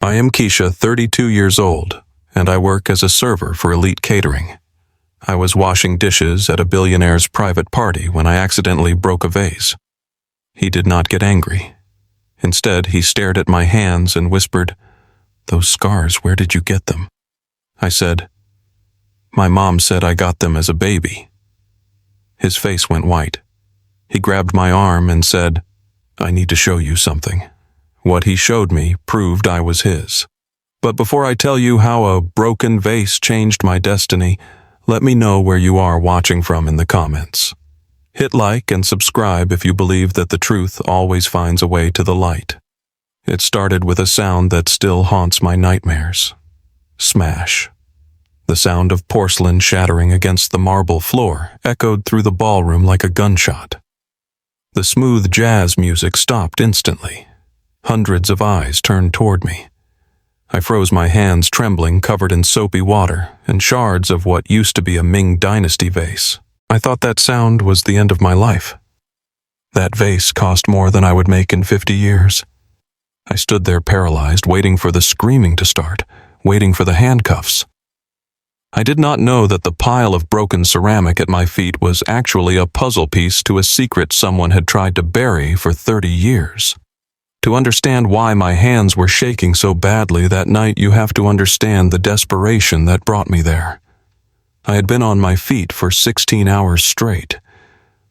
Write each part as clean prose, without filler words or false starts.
I am Keisha, 32 years old, and I work as a server for Elite Catering. I was washing dishes at a billionaire's private party when I accidentally broke a vase. He did not get angry. Instead, he stared at my hands and whispered, "Those scars, where did you get them?" I said, "My mom said I got them as a baby." His face went white. He grabbed my arm and said, "I need to show you something." What he showed me proved I was his. But before I tell you how a broken vase changed my destiny, let me know where you are watching from in the comments. Hit like and subscribe if you believe that the truth always finds a way to the light. It started with a sound that still haunts my nightmares. Smash. The sound of porcelain shattering against the marble floor echoed through the ballroom like a gunshot. The smooth jazz music stopped instantly. Hundreds of eyes turned toward me. I froze my hands, trembling, covered in soapy water and shards of what used to be a Ming dynasty vase. I thought that sound was the end of my life. That vase cost more than I would make in 50 years. I stood there paralyzed, waiting for the screaming to start, waiting for the handcuffs. I did not know that the pile of broken ceramic at my feet was actually a puzzle piece to a secret someone had tried to bury for 30 years. To understand why my hands were shaking so badly that night, you have to understand the desperation that brought me there. I had been on my feet for 16 hours straight.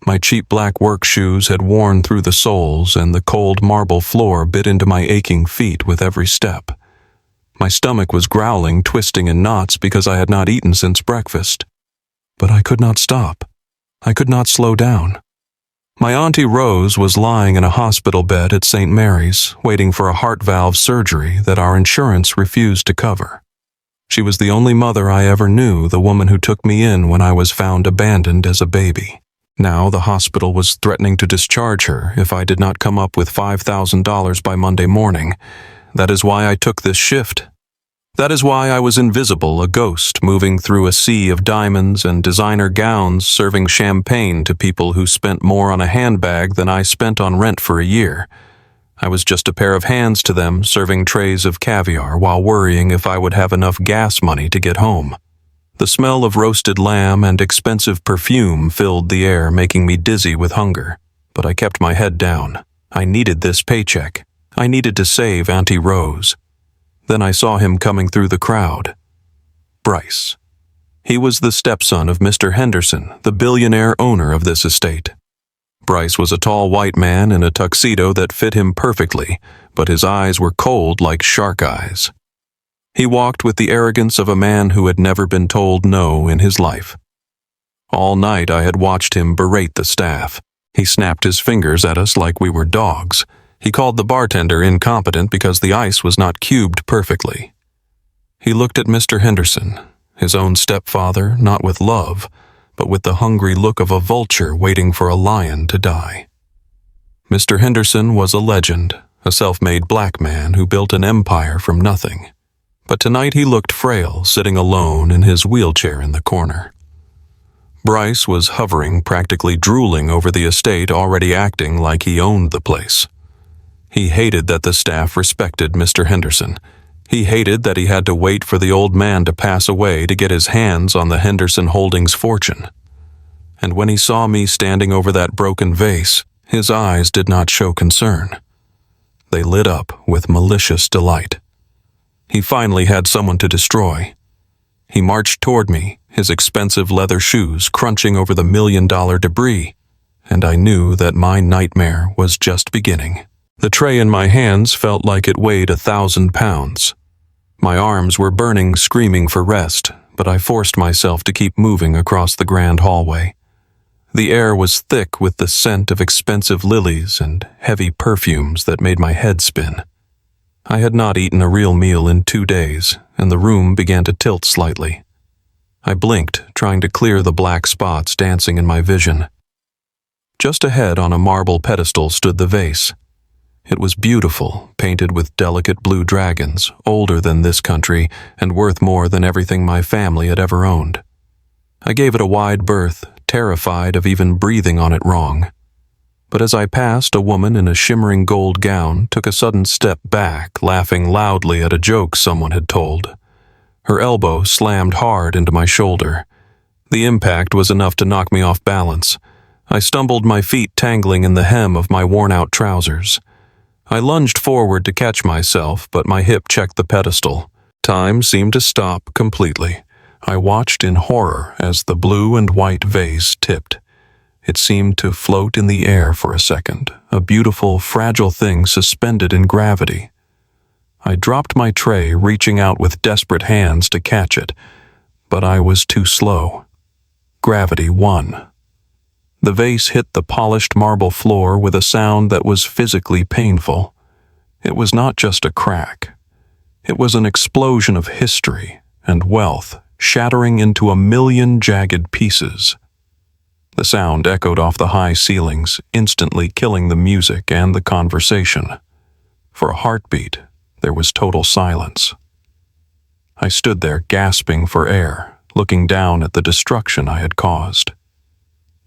My cheap black work shoes had worn through the soles, and the cold marble floor bit into my aching feet with every step. My stomach was growling, twisting in knots because I had not eaten since breakfast. But I could not stop. I could not slow down. My Auntie Rose was lying in a hospital bed at St. Mary's, waiting for a heart valve surgery that our insurance refused to cover. She was the only mother I ever knew, the woman who took me in when I was found abandoned as a baby. Now the hospital was threatening to discharge her if I did not come up with $5,000 by Monday morning. That is why I took this shift. That is why I was invisible, a ghost moving through a sea of diamonds and designer gowns, serving champagne to people who spent more on a handbag than I spent on rent for a year. I was just a pair of hands to them, serving trays of caviar while worrying if I would have enough gas money to get home. The smell of roasted lamb and expensive perfume filled the air, making me dizzy with hunger. But I kept my head down. I needed this paycheck. I needed to save Auntie Rose. Then I saw him coming through the crowd. Bryce. He was the stepson of Mr. Henderson, the billionaire owner of this estate. Bryce was a tall white man in a tuxedo that fit him perfectly, but his eyes were cold like shark eyes. He walked with the arrogance of a man who had never been told no in his life. All night I had watched him berate the staff. He snapped his fingers at us like we were dogs. He called the bartender incompetent because the ice was not cubed perfectly. He looked at Mr. Henderson, his own stepfather, not with love, but with the hungry look of a vulture waiting for a lion to die. Mr. Henderson was a legend, a self-made black man who built an empire from nothing. But tonight he looked frail, sitting alone in his wheelchair in the corner. Bryce was hovering, practically drooling over the estate, already acting like he owned the place. He hated that the staff respected Mr. Henderson. He hated that he had to wait for the old man to pass away to get his hands on the Henderson Holdings fortune. And when he saw me standing over that broken vase, his eyes did not show concern. They lit up with malicious delight. He finally had someone to destroy. He marched toward me, his expensive leather shoes crunching over the $1,000,000 debris, and I knew that my nightmare was just beginning. The tray in my hands felt like it weighed 1,000 pounds. My arms were burning, screaming for rest, but I forced myself to keep moving across the grand hallway. The air was thick with the scent of expensive lilies and heavy perfumes that made my head spin. I had not eaten a real meal in 2 days, and the room began to tilt slightly. I blinked, trying to clear the black spots dancing in my vision. Just ahead on a marble pedestal stood the vase. It was beautiful, painted with delicate blue dragons, older than this country and worth more than everything my family had ever owned. I gave it a wide berth, terrified of even breathing on it wrong. But as I passed, a woman in a shimmering gold gown took a sudden step back, laughing loudly at a joke someone had told. Her elbow slammed hard into my shoulder. The impact was enough to knock me off balance. I stumbled, my feet tangling in the hem of my worn-out trousers. I lunged forward to catch myself, but my hip checked the pedestal. Time seemed to stop completely. I watched in horror as the blue and white vase tipped. It seemed to float in the air for a second, a beautiful, fragile thing suspended in gravity. I dropped my tray, reaching out with desperate hands to catch it, but I was too slow. Gravity won. The vase hit the polished marble floor with a sound that was physically painful. It was not just a crack. It was an explosion of history and wealth, shattering into 1,000,000 jagged pieces. The sound echoed off the high ceilings, instantly killing the music and the conversation. For a heartbeat, there was total silence. I stood there gasping for air, looking down at the destruction I had caused.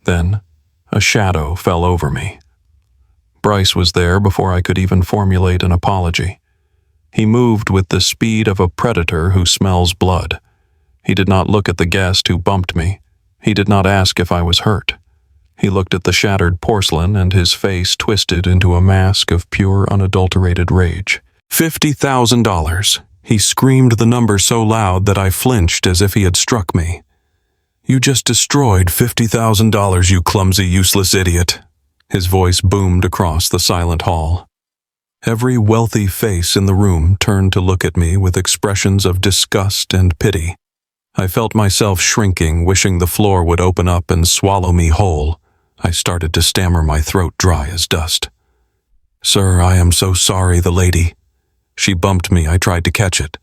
Then, a shadow fell over me. Bryce was there before I could even formulate an apology. He moved with the speed of a predator who smells blood. He did not look at the guest who bumped me. He did not ask if I was hurt. He looked at the shattered porcelain, and his face twisted into a mask of pure, unadulterated rage. $50,000. He screamed the number so loud that I flinched as if he had struck me. "You just destroyed $50,000, you clumsy, useless idiot." His voice boomed across the silent hall. Every wealthy face in the room turned to look at me with expressions of disgust and pity. I felt myself shrinking, wishing the floor would open up and swallow me whole. I started to stammer, my throat dry as dust. "Sir, I am so sorry, the lady." She bumped me. I tried to catch it.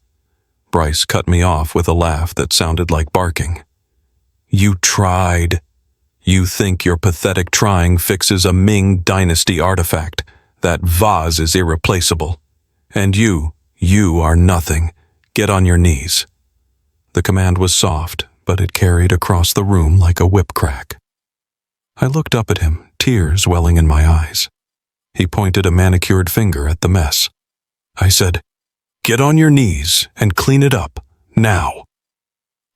Bryce cut me off with a laugh that sounded like barking. "You tried. You think your pathetic trying fixes a Ming dynasty artifact. That vase is irreplaceable. And you are nothing. Get on your knees." The command was soft, but it carried across the room like a whip crack. I looked up at him, tears welling in my eyes. He pointed a manicured finger at the mess. I said, "Get on your knees and clean it up, now."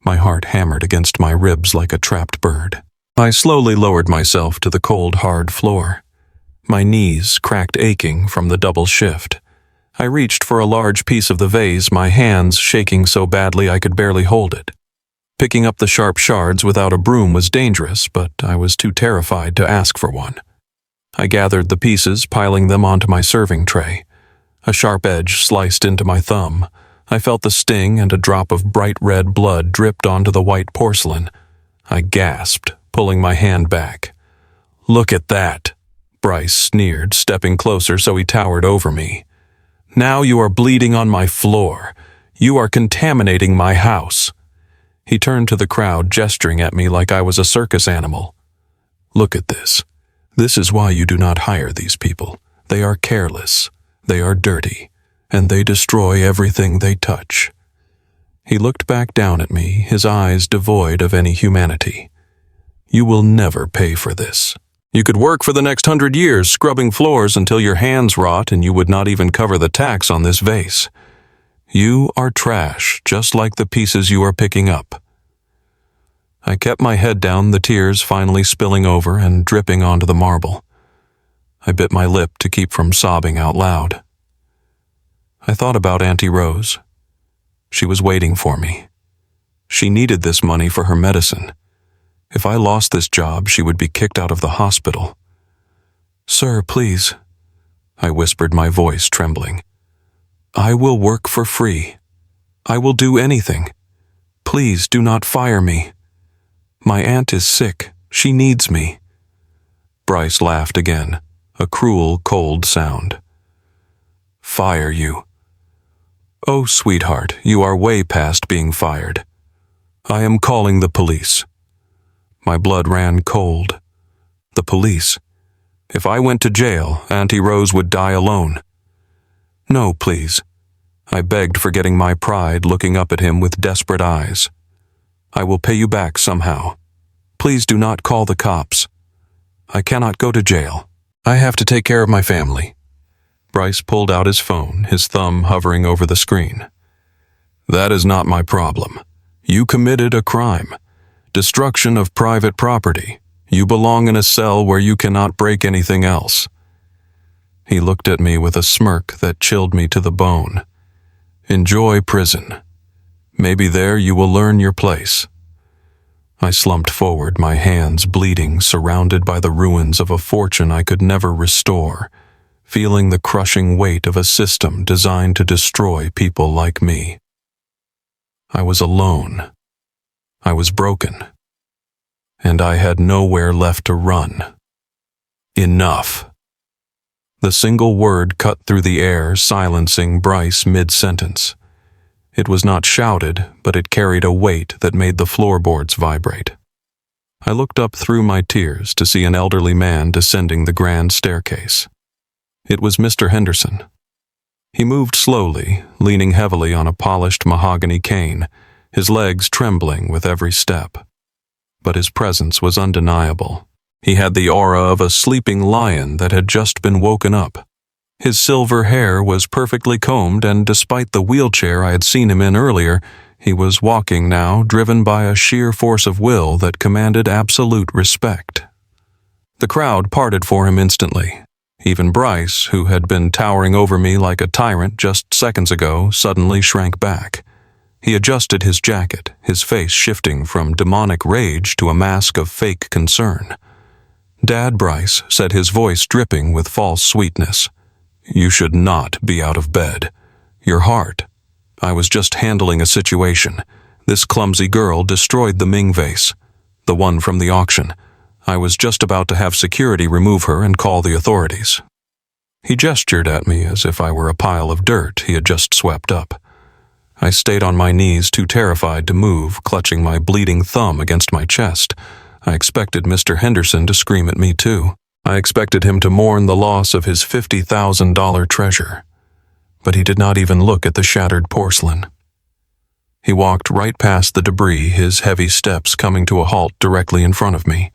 My heart hammered against my ribs like a trapped bird. I slowly lowered myself to the cold, hard floor. My knees cracked aching from the double shift. I reached for a large piece of the vase, my hands shaking so badly I could barely hold it. Picking up the sharp shards without a broom was dangerous, but I was too terrified to ask for one. I gathered the pieces, piling them onto my serving tray. A sharp edge sliced into my thumb. I felt the sting, and a drop of bright red blood dripped onto the white porcelain. I gasped, pulling my hand back. "Look at that," Bryce sneered, stepping closer so he towered over me. "Now you are bleeding on my floor. You are contaminating my house." He turned to the crowd, gesturing at me like I was a circus animal. "Look at this. This is why you do not hire these people. They are careless, they are dirty, and they destroy everything they touch." He looked back down at me, his eyes devoid of any humanity. "You will never pay for this. You could work for the next 100 years scrubbing floors until your hands rot, and you would not even cover the tax on this vase. You are trash, just like the pieces you are picking up." I kept my head down, the tears finally spilling over and dripping onto the marble. I bit my lip to keep from sobbing out loud. I thought about Auntie Rose. She was waiting for me. She needed this money for her medicine. If I lost this job, she would be kicked out of the hospital. "Sir, please," I whispered, my voice trembling. "I will work for free. I will do anything. Please do not fire me. My aunt is sick. She needs me." Bryce laughed again, a cruel, cold sound. "Fire you? Oh, sweetheart, you are way past being fired. I am calling the police." My blood ran cold. The police? If I went to jail, Auntie Rose would die alone. "No, please," I begged, forgetting my pride, looking up at him with desperate eyes. "I will pay you back somehow. Please do not call the cops. I cannot go to jail." I have to take care of my family. Bryce pulled out his phone, his thumb hovering over the screen. That is not my problem. You committed a crime. Destruction of private property. You belong in a cell where you cannot break anything else. He looked at me with a smirk that chilled me to the bone. Enjoy prison. Maybe there you will learn your place. I slumped forward, my hands bleeding, surrounded by the ruins of a fortune I could never restore, feeling the crushing weight of a system designed to destroy people like me. I was alone. I was broken. And I had nowhere left to run. Enough. The single word cut through the air, silencing Bryce mid-sentence. It was not shouted, but it carried a weight that made the floorboards vibrate. I looked up through my tears to see an elderly man descending the grand staircase. It was Mr. Henderson. He moved slowly, leaning heavily on a polished mahogany cane, his legs trembling with every step. But his presence was undeniable. He had the aura of a sleeping lion that had just been woken up. His silver hair was perfectly combed, and despite the wheelchair I had seen him in earlier, he was walking now, driven by a sheer force of will that commanded absolute respect. The crowd parted for him instantly. Even Bryce, who had been towering over me like a tyrant just seconds ago, suddenly shrank back. He adjusted his jacket, his face shifting from demonic rage to a mask of fake concern. Dad Bryce said, his voice dripping with false sweetness. You should not be out of bed. Your heart. I was just handling a situation. This clumsy girl destroyed the Ming vase, the one from the auction. I was just about to have security remove her and call the authorities. He gestured at me as if I were a pile of dirt he had just swept up. I stayed on my knees, too terrified to move, clutching my bleeding thumb against my chest. I expected Mr. Henderson to scream at me too. I expected him to mourn the loss of his $50,000 treasure. But he did not even look at the shattered porcelain. He walked right past the debris, his heavy steps coming to a halt directly in front of me.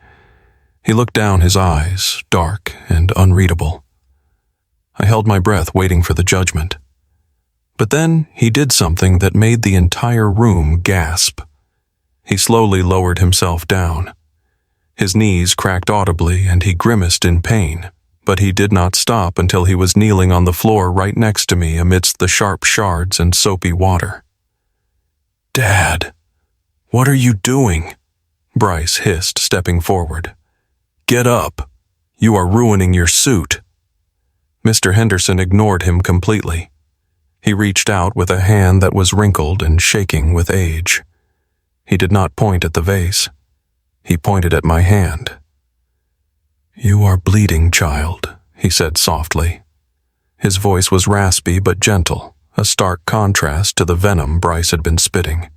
He looked down, his eyes dark and unreadable. I held my breath, waiting for the judgment. But then he did something that made the entire room gasp. He slowly lowered himself down. His knees cracked audibly and he grimaced in pain, but he did not stop until he was kneeling on the floor right next to me amidst the sharp shards and soapy water. Dad, what are you doing? Bryce hissed, stepping forward. Get up. You are ruining your suit. Mr. Henderson ignored him completely. He reached out with a hand that was wrinkled and shaking with age. He did not point at the vase. He pointed at my hand. You are bleeding, child, he said softly. His voice was raspy but gentle, a stark contrast to the venom Bryce had been spitting.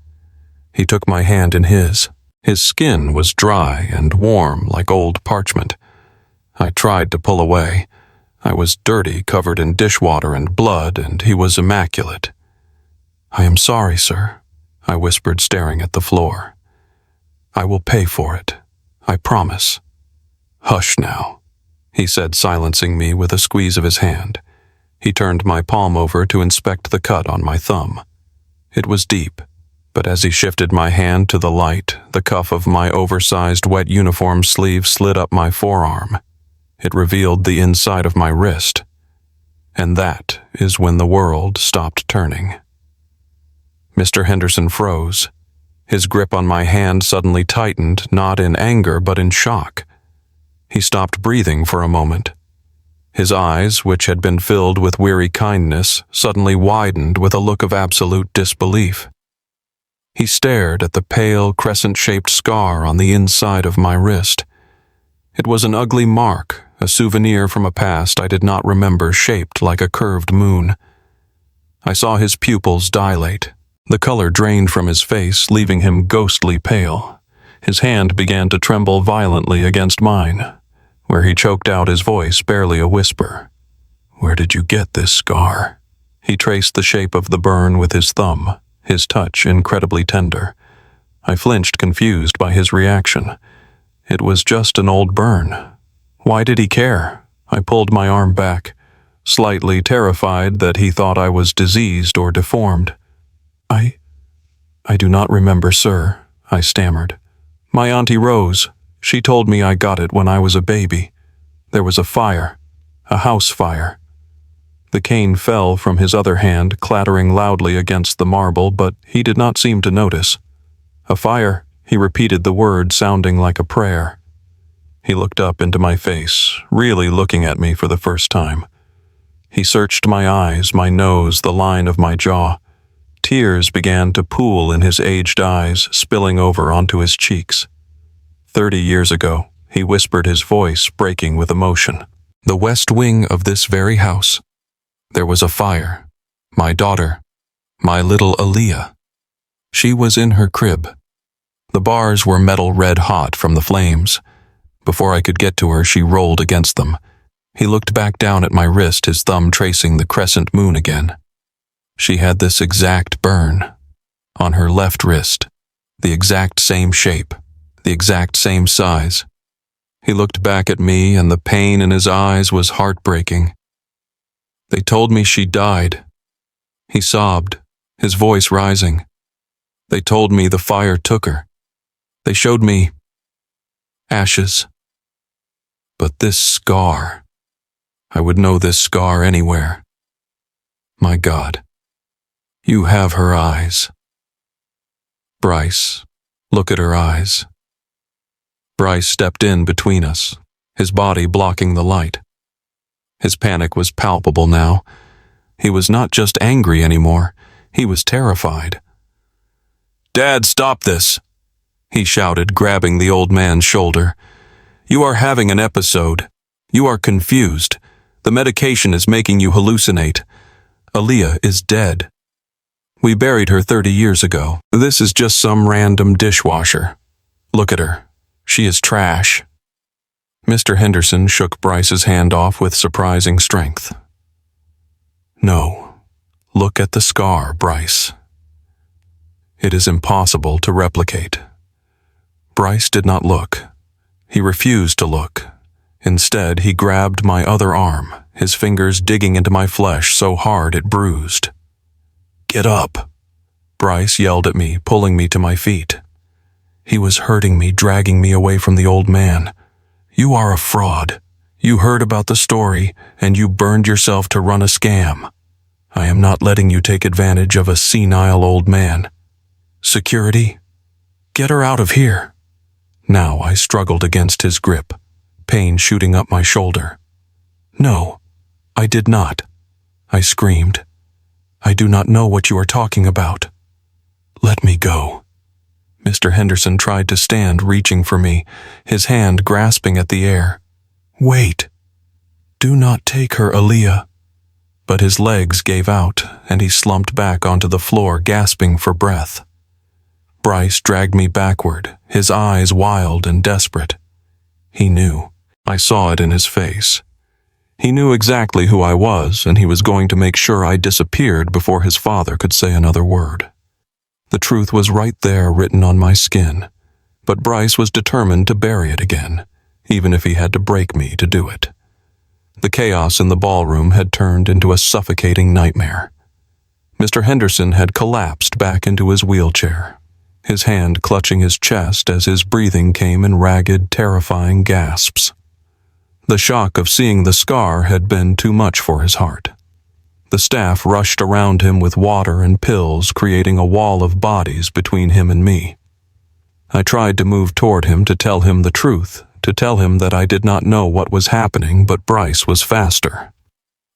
He took my hand in his. His skin was dry and warm like old parchment. I tried to pull away. I was dirty, covered in dishwater and blood, and he was immaculate. I am sorry, sir, I whispered, staring at the floor. I will pay for it. I promise. Hush now, he said, silencing me with a squeeze of his hand. He turned my palm over to inspect the cut on my thumb. It was deep, but as he shifted my hand to the light, the cuff of my oversized wet uniform sleeve slid up my forearm. It revealed the inside of my wrist. And that is when the world stopped turning. Mr. Henderson froze. His grip on my hand suddenly tightened, not in anger but in shock. He stopped breathing for a moment. His eyes, which had been filled with weary kindness, suddenly widened with a look of absolute disbelief. He stared at the pale, crescent-shaped scar on the inside of my wrist. It was an ugly mark, a souvenir from a past I did not remember, shaped like a curved moon. I saw his pupils dilate. The color drained from his face, leaving him ghostly pale. His hand began to tremble violently against mine, where he choked out his voice, barely a whisper. Where did you get this scar? He traced the shape of the burn with his thumb, his touch incredibly tender. I flinched, confused by his reaction. It was just an old burn. Why did he care? I pulled my arm back, slightly terrified that he thought I was diseased or deformed. I do not remember, sir," I stammered. "My auntie Rose, she told me I got it when I was a baby. There was a fire, a house fire." The cane fell from his other hand, clattering loudly against the marble, but he did not seem to notice. "A fire," he repeated the word, sounding like a prayer. He looked up into my face, really looking at me for the first time. He searched my eyes, my nose, the line of my jaw. Tears began to pool in his aged eyes, spilling over onto his cheeks. 30 years ago, he whispered, his voice breaking with emotion. "The west wing of this very house. There was a fire. My daughter, my little Aaliyah. She was in her crib. The bars were metal red hot from the flames. Before I could get to her, she rolled against them." He looked back down at my wrist, his thumb tracing the crescent moon again. "She had this exact burn on her left wrist, the exact same shape, the exact same size." He looked back at me, and the pain in his eyes was heartbreaking. "They told me she died." He sobbed, his voice rising. "They told me the fire took her. They showed me ashes. But this scar, I would know this scar anywhere. My God, you have her eyes. Bryce, look at her eyes." Bryce stepped in between us, his body blocking the light. His panic was palpable now. He was not just angry anymore, he was terrified. "Dad, stop this!" he shouted, grabbing the old man's shoulder. "You are having an episode. You are confused. The medication is making you hallucinate. Aaliyah is dead. We buried her 30 years ago. This is just some random dishwasher. Look at her. She is trash." Mr. Henderson shook Bryce's hand off with surprising strength. "No. Look at the scar, Bryce. It is impossible to replicate." Bryce did not look. He refused to look. Instead, he grabbed my other arm, his fingers digging into my flesh so hard it bruised. "Get up!" Bryce yelled at me, pulling me to my feet. He was hurting me, dragging me away from the old man. "You are a fraud. You heard about the story, and you burned yourself to run a scam. I am not letting you take advantage of a senile old man. Security, get her out of here." Now I struggled against his grip, pain shooting up my shoulder. "No, I did not," I screamed. "I do not know what you are talking about. Let me go." Mr. Henderson tried to stand, reaching for me, his hand grasping at the air. "Wait. Do not take her, Aaliyah." But his legs gave out, and he slumped back onto the floor, gasping for breath. Bryce dragged me backward, his eyes wild and desperate. He knew. I saw it in his face. He knew exactly who I was, and he was going to make sure I disappeared before his father could say another word. The truth was right there, written on my skin, but Bryce was determined to bury it again, even if he had to break me to do it. The chaos in the ballroom had turned into a suffocating nightmare. Mr. Henderson had collapsed back into his wheelchair, his hand clutching his chest as his breathing came in ragged, terrifying gasps. The shock of seeing the scar had been too much for his heart. The staff rushed around him with water and pills, creating a wall of bodies between him and me. I tried to move toward him to tell him the truth, to tell him that I did not know what was happening, but Bryce was faster.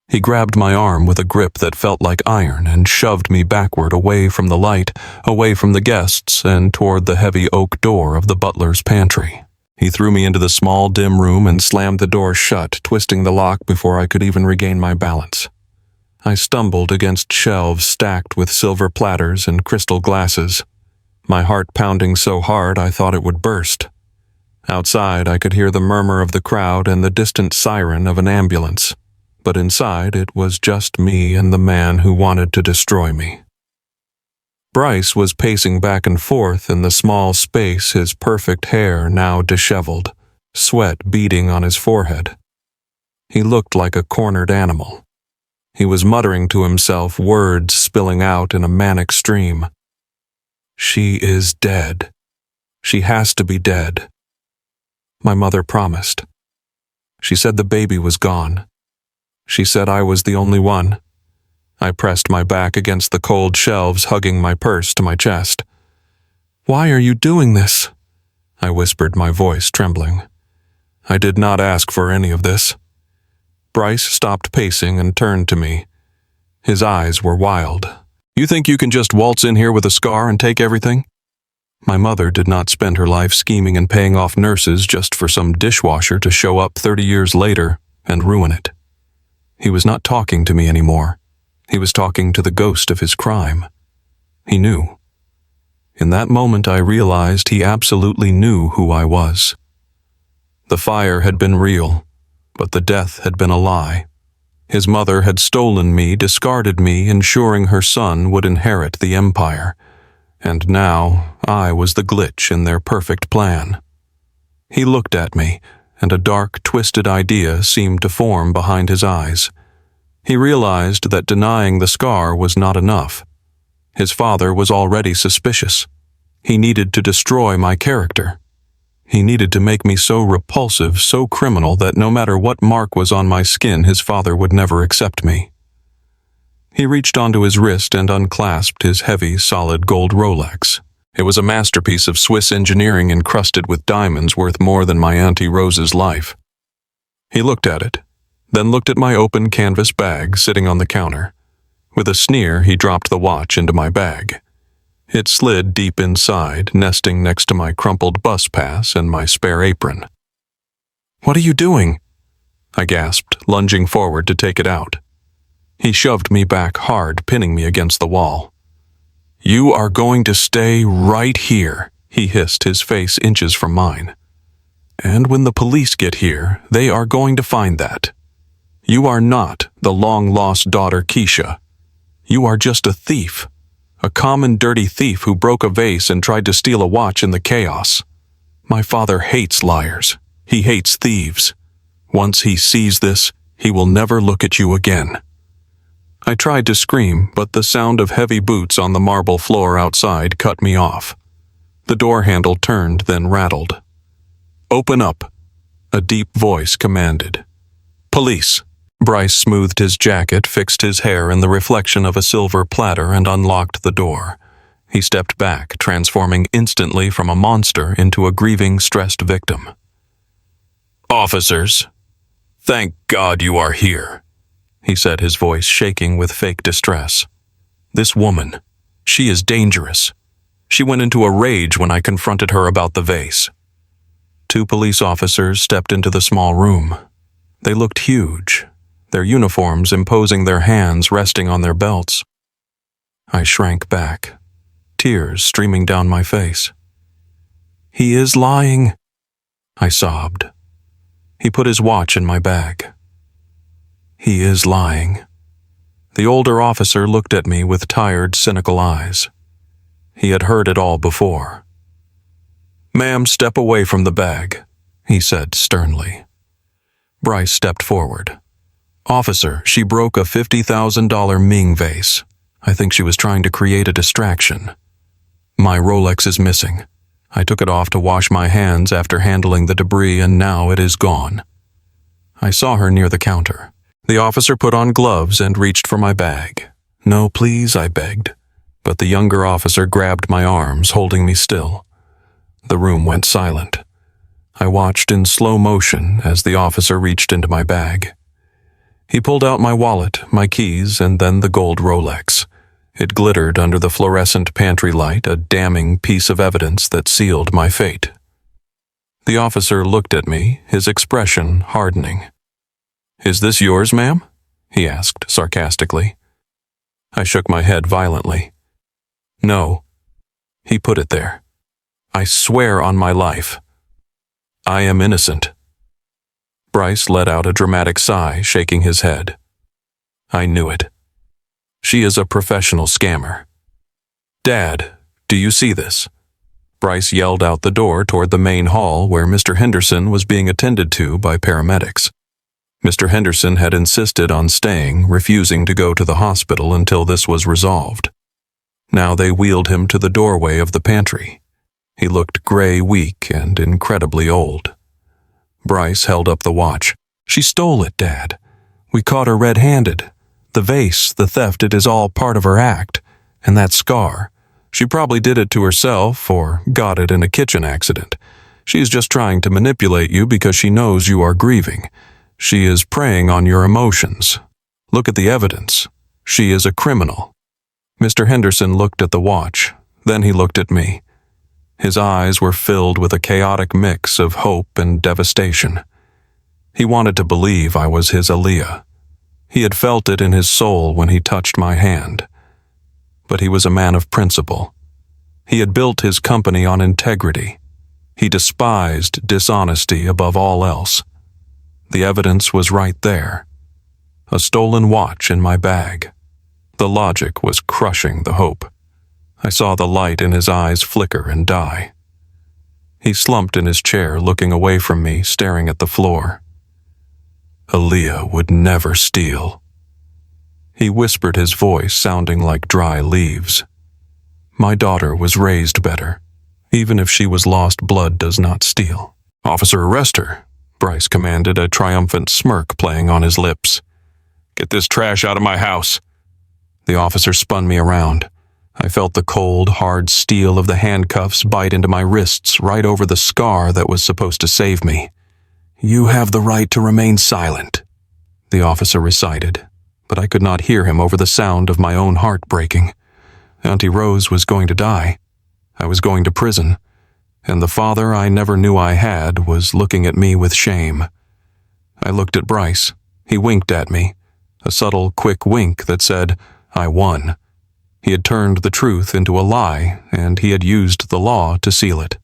He grabbed my arm with a grip that felt like iron and shoved me backward, away from the light, away from the guests, and toward the heavy oak door of the butler's pantry. He threw me into the small, dim room and slammed the door shut, twisting the lock before I could even regain my balance. I stumbled against shelves stacked with silver platters and crystal glasses, my heart pounding so hard I thought it would burst. Outside, I could hear the murmur of the crowd and the distant siren of an ambulance, but inside it was just me and the man who wanted to destroy me. Bryce was pacing back and forth in the small space, his perfect hair now disheveled, sweat beading on his forehead. He looked like a cornered animal. He was muttering to himself, words spilling out in a manic stream. She is dead. She has to be dead. My mother promised. She said the baby was gone. She said I was the only one. I pressed my back against the cold shelves, hugging my purse to my chest. Why are you doing this? I whispered, my voice trembling. I did not ask for any of this. Bryce stopped pacing and turned to me. His eyes were wild. You think you can just waltz in here with a scar and take everything? My mother did not spend her life scheming and paying off nurses just for some dishwasher to show up 30 years later and ruin it. He was not talking to me anymore. He was talking to the ghost of his crime. He knew. In that moment, I realized he absolutely knew who I was. The fire had been real, but the death had been a lie. His mother had stolen me, discarded me, ensuring her son would inherit the empire. And now I was the glitch in their perfect plan. He looked at me, and a dark, twisted idea seemed to form behind his eyes. He realized that denying the scar was not enough. His father was already suspicious. He needed to destroy my character. He needed to make me so repulsive, so criminal, that no matter what mark was on my skin, his father would never accept me. He reached onto his wrist and unclasped his heavy, solid gold Rolex. It was a masterpiece of Swiss engineering encrusted with diamonds worth more than my Auntie Rose's life. He looked at it, then looked at my open canvas bag sitting on the counter. With a sneer, he dropped the watch into my bag. It slid deep inside, nesting next to my crumpled bus pass and my spare apron. What are you doing? I gasped, lunging forward to take it out. He shoved me back hard, pinning me against the wall. You are going to stay right here, he hissed, his face inches from mine. And when the police get here, they are going to find that. You are not the long-lost daughter Keisha. You are just a thief. A common dirty thief who broke a vase and tried to steal a watch in the chaos. My father hates liars. He hates thieves. Once he sees this, he will never look at you again. I tried to scream, but the sound of heavy boots on the marble floor outside cut me off. The door handle turned, then rattled. Open up, a deep voice commanded. Police. Bryce smoothed his jacket, fixed his hair in the reflection of a silver platter, and unlocked the door. He stepped back, transforming instantly from a monster into a grieving, stressed victim. Officers, thank God you are here, he said, his voice shaking with fake distress. This woman, she is dangerous. She went into a rage when I confronted her about the vase. 2 police officers stepped into the small room. They looked huge, their uniforms imposing, their hands resting on their belts. I shrank back, tears streaming down my face. He is lying, I sobbed. He put his watch in my bag. He is lying. The older officer looked at me with tired, cynical eyes. He had heard it all before. Ma'am, step away from the bag, he said sternly. Bryce stepped forward. Officer, she broke a $50,000 Ming vase. I think she was trying to create a distraction. My Rolex is missing. I took it off to wash my hands after handling the debris, and now it is gone. I saw her near the counter. The officer put on gloves and reached for my bag. No, please, I begged. But the younger officer grabbed my arms, holding me still. The room went silent. I watched in slow motion as the officer reached into my bag. He pulled out my wallet, my keys, and then the gold Rolex. It glittered under the fluorescent pantry light, a damning piece of evidence that sealed my fate. The officer looked at me, his expression hardening. Is this yours, ma'am? He asked sarcastically. I shook my head violently. No. He put it there. I swear on my life. I am innocent. Bryce let out a dramatic sigh, shaking his head. I knew it. She is a professional scammer. Dad, do you see this? Bryce yelled out the door toward the main hall where Mr. Henderson was being attended to by paramedics. Mr. Henderson had insisted on staying, refusing to go to the hospital until this was resolved. Now they wheeled him to the doorway of the pantry. He looked gray, weak, and incredibly old. Bryce held up the watch. "She stole it, Dad. We caught her red-handed. The vase, the theft, it is all part of her act. And that scar. She probably did it to herself or got it in a kitchen accident. She is just trying to manipulate you because she knows you are grieving. She is preying on your emotions. Look at the evidence. She is a criminal." Mr. Henderson looked at the watch. Then he looked at me. His eyes were filled with a chaotic mix of hope and devastation. He wanted to believe I was his Aaliyah. He had felt it in his soul when he touched my hand. But he was a man of principle. He had built his company on integrity. He despised dishonesty above all else. The evidence was right there. A stolen watch in my bag. The logic was crushing the hope. I saw the light in his eyes flicker and die. He slumped in his chair, looking away from me, staring at the floor. "Aaliyah would never steal." He whispered, his voice sounding like dry leaves. "My daughter was raised better. Even if she was lost, blood does not steal." "Officer, arrest her," Bryce commanded, a triumphant smirk playing on his lips. "Get this trash out of my house." The officer spun me around. I felt the cold, hard steel of the handcuffs bite into my wrists right over the scar that was supposed to save me. "You have the right to remain silent," the officer recited, but I could not hear him over the sound of my own heart breaking. Auntie Rose was going to die. I was going to prison, and the father I never knew I had was looking at me with shame. I looked at Bryce. He winked at me, a subtle, quick wink that said, "I won." He had turned the truth into a lie, and he had used the law to seal it.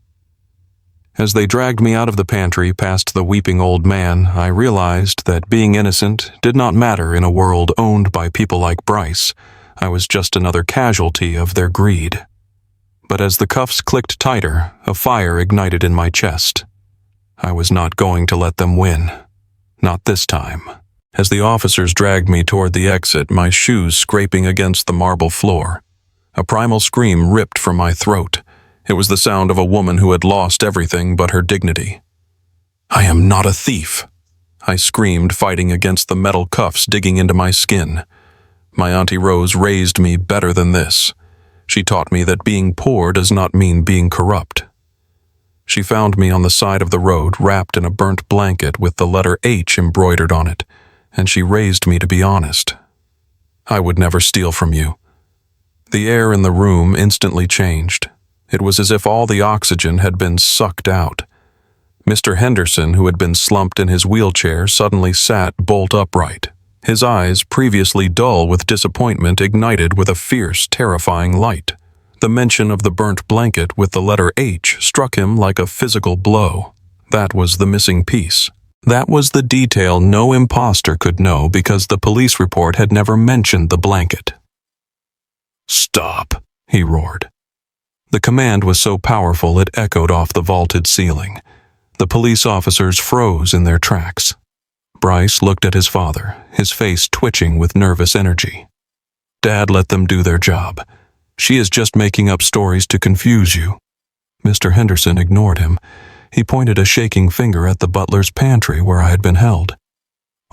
As they dragged me out of the pantry past the weeping old man, I realized that being innocent did not matter in a world owned by people like Bryce. I was just another casualty of their greed. But as the cuffs clicked tighter, a fire ignited in my chest. I was not going to let them win. Not this time. As the officers dragged me toward the exit, my shoes scraping against the marble floor, a primal scream ripped from my throat. It was the sound of a woman who had lost everything but her dignity. "I am not a thief," I screamed, fighting against the metal cuffs digging into my skin. My Auntie Rose raised me better than this. She taught me that being poor does not mean being corrupt. She found me on the side of the road, wrapped in a burnt blanket with the letter H embroidered on it, and she raised me to be honest. "I would never steal from you." The air in the room instantly changed. It was as if all the oxygen had been sucked out. Mr. Henderson, who had been slumped in his wheelchair, suddenly sat bolt upright. His eyes, previously dull with disappointment, ignited with a fierce, terrifying light. The mention of the burnt blanket with the letter H struck him like a physical blow. That was the missing piece. That was the detail no imposter could know because the police report had never mentioned the blanket. "Stop," he roared. The command was so powerful it echoed off the vaulted ceiling. The police officers froze in their tracks. Bryce looked at his father, his face twitching with nervous energy. "Dad, let them do their job. She is just making up stories to confuse you." Mr. Henderson ignored him. He pointed a shaking finger at the butler's pantry where I had been held.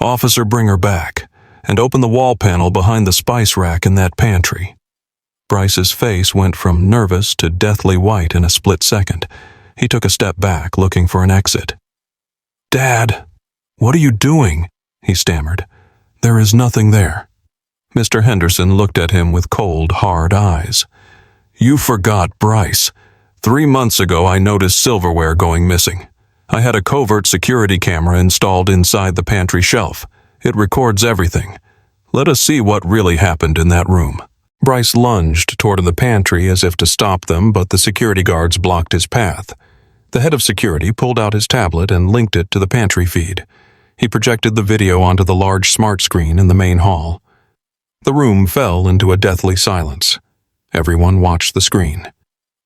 "Officer, bring her back, and open the wall panel behind the spice rack in that pantry." Bryce's face went from nervous to deathly white in a split second. He took a step back, looking for an exit. "Dad, what are you doing?" he stammered. "There is nothing there." Mr. Henderson looked at him with cold, hard eyes. "You forgot Bryce. 3 months ago I noticed silverware going missing. I had a covert security camera installed inside the pantry shelf. It records everything. Let us see what really happened in that room." Bryce lunged toward the pantry as if to stop them, but the security guards blocked his path. The head of security pulled out his tablet and linked it to the pantry feed. He projected the video onto the large smart screen in the main hall. The room fell into a deathly silence. Everyone watched the screen.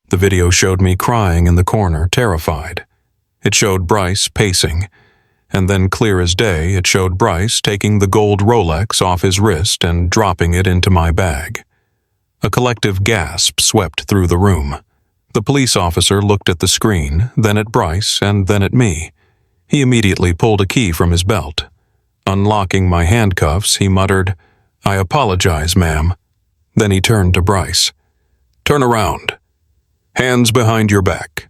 The video showed me crying in the corner, terrified. It showed Bryce pacing, And then, clear as day, it showed Bryce taking the gold Rolex off his wrist and dropping it into my bag. A collective gasp swept through the room. The police officer looked at the screen, then at Bryce, and then at me. He immediately pulled a key from his belt. Unlocking my handcuffs, he muttered, "I apologize, ma'am." Then he turned to Bryce. "Turn around. Hands behind your back."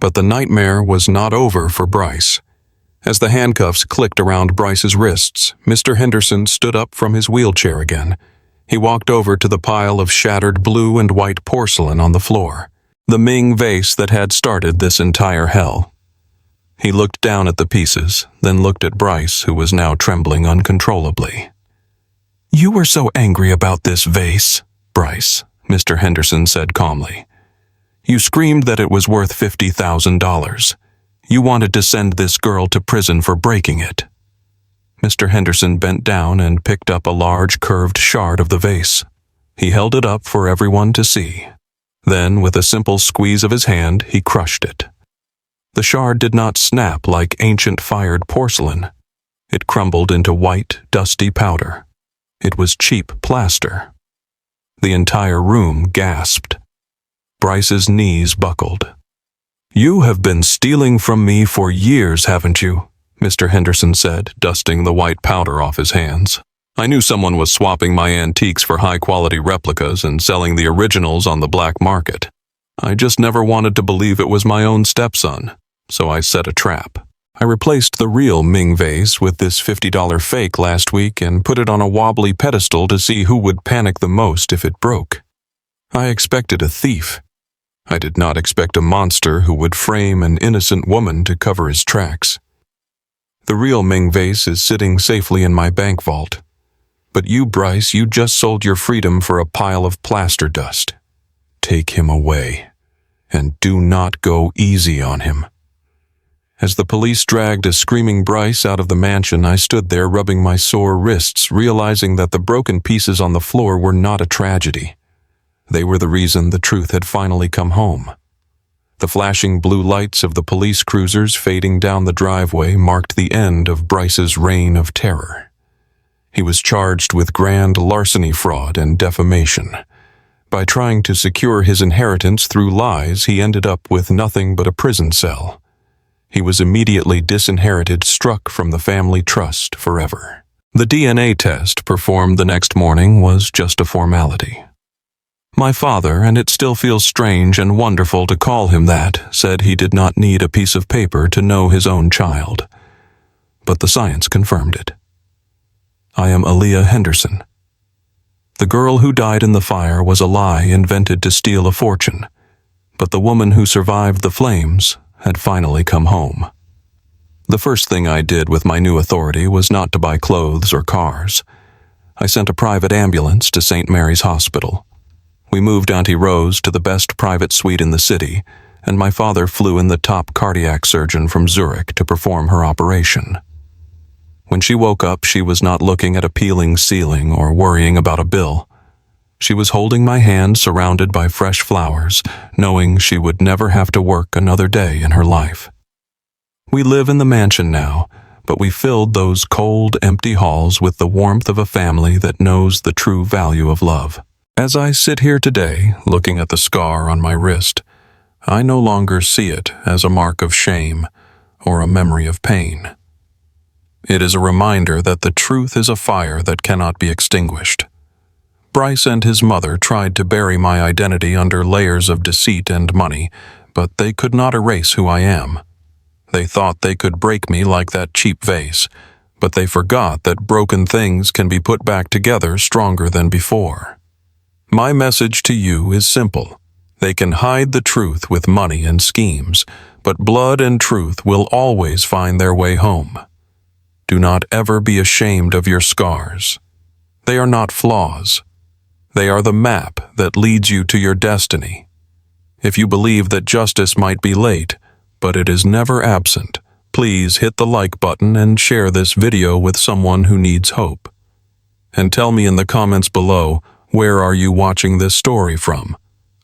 But the nightmare was not over for Bryce. As the handcuffs clicked around Bryce's wrists, Mr. Henderson stood up from his wheelchair again. He walked over to the pile of shattered blue and white porcelain on the floor, the Ming vase that had started this entire hell. He looked down at the pieces, then looked at Bryce, who was now trembling uncontrollably. "You were so angry about this vase, Bryce," Mr. Henderson said calmly. "You screamed that it was worth $50,000. You wanted to send this girl to prison for breaking it." Mr. Henderson bent down and picked up a large curved shard of the vase. He held it up for everyone to see. Then, with a simple squeeze of his hand, he crushed it. The shard did not snap like ancient fired porcelain. It crumbled into white, dusty powder. It was cheap plaster. The entire room gasped. Bryce's knees buckled. "You have been stealing from me for years, haven't you?" Mr. Henderson said, dusting the white powder off his hands. "I knew someone was swapping my antiques for high-quality replicas and selling the originals on the black market. I just never wanted to believe it was my own stepson, so I set a trap. I replaced the real Ming vase with this $50 fake last week and put it on a wobbly pedestal to see who would panic the most if it broke. I expected a thief. I did not expect a monster who would frame an innocent woman to cover his tracks. The real Ming vase is sitting safely in my bank vault. But you, Bryce, you just sold your freedom for a pile of plaster dust. Take him away, and do not go easy on him." As the police dragged a screaming Bryce out of the mansion, I stood there rubbing my sore wrists, realizing that the broken pieces on the floor were not a tragedy. They were the reason the truth had finally come home. The flashing blue lights of the police cruisers fading down the driveway marked the end of Bryce's reign of terror. He was charged with grand larceny fraud and defamation. By trying to secure his inheritance through lies, he ended up with nothing but a prison cell. He was immediately disinherited, struck from the family trust forever. The DNA test performed the next morning was just a formality. My father, and it still feels strange and wonderful to call him that, said he did not need a piece of paper to know his own child. But the science confirmed it. I am Aaliyah Henderson. The girl who died in the fire was a lie invented to steal a fortune, but the woman who survived the flames had finally come home. The first thing I did with my new authority was not to buy clothes or cars. I sent a private ambulance to St. Mary's Hospital. We moved Auntie Rose to the best private suite in the city, and my father flew in the top cardiac surgeon from Zurich to perform her operation. When she woke up, she was not looking at a peeling ceiling or worrying about a bill. She was holding my hand surrounded by fresh flowers, knowing she would never have to work another day in her life. We live in the mansion now, but we filled those cold, empty halls with the warmth of a family that knows the true value of love. As I sit here today, looking at the scar on my wrist, I no longer see it as a mark of shame or a memory of pain. It is a reminder that the truth is a fire that cannot be extinguished. Bryce and his mother tried to bury my identity under layers of deceit and money, but they could not erase who I am. They thought they could break me like that cheap vase, but they forgot that broken things can be put back together stronger than before. My message to you is simple. They can hide the truth with money and schemes, but blood and truth will always find their way home. Do not ever be ashamed of your scars. They are not flaws. They are the map that leads you to your destiny. If you believe that justice might be late, but it is never absent, please hit the like button and share this video with someone who needs hope. And tell me in the comments below, where are you watching this story from?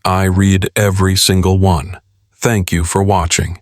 I read every single one. Thank you for watching.